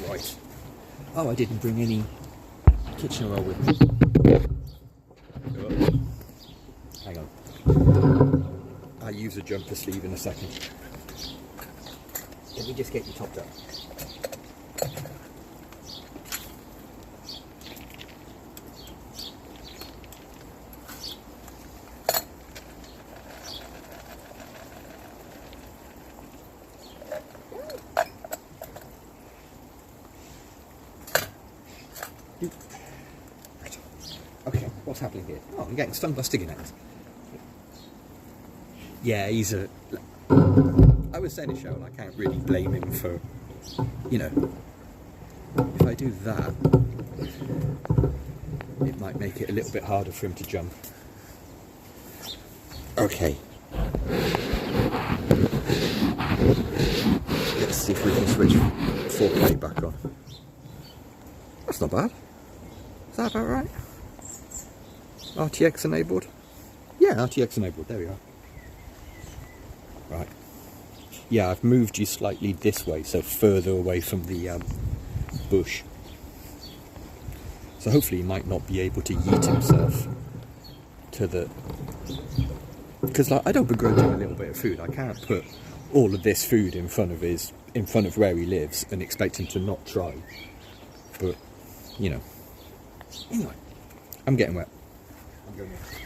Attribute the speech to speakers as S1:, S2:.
S1: Right. Oh, I didn't bring any kitchen roll with me. Hang on. I'll use a jumper sleeve in a second. Let me just get you topped up. Okay, what's happening here? Oh, I'm getting stung by stinging ants. Yeah, he's a... I was saying a show and I can't really blame him for, you know, if I do that, it might make it a little bit harder for him to jump. Okay. Let's see if we can switch 4K back on. That's not bad. Is that about right? RTX enabled? Yeah, RTX enabled. There we are. Right. Yeah, I've moved you slightly this way, so further away from the bush. So hopefully he might not be able to yeet himself to the... Because like, I don't begrudge him a little bit of food. I can't put all of this food in front of where he lives and expect him to not try. But, you know. Anyway, I'm getting wet. I'm going in.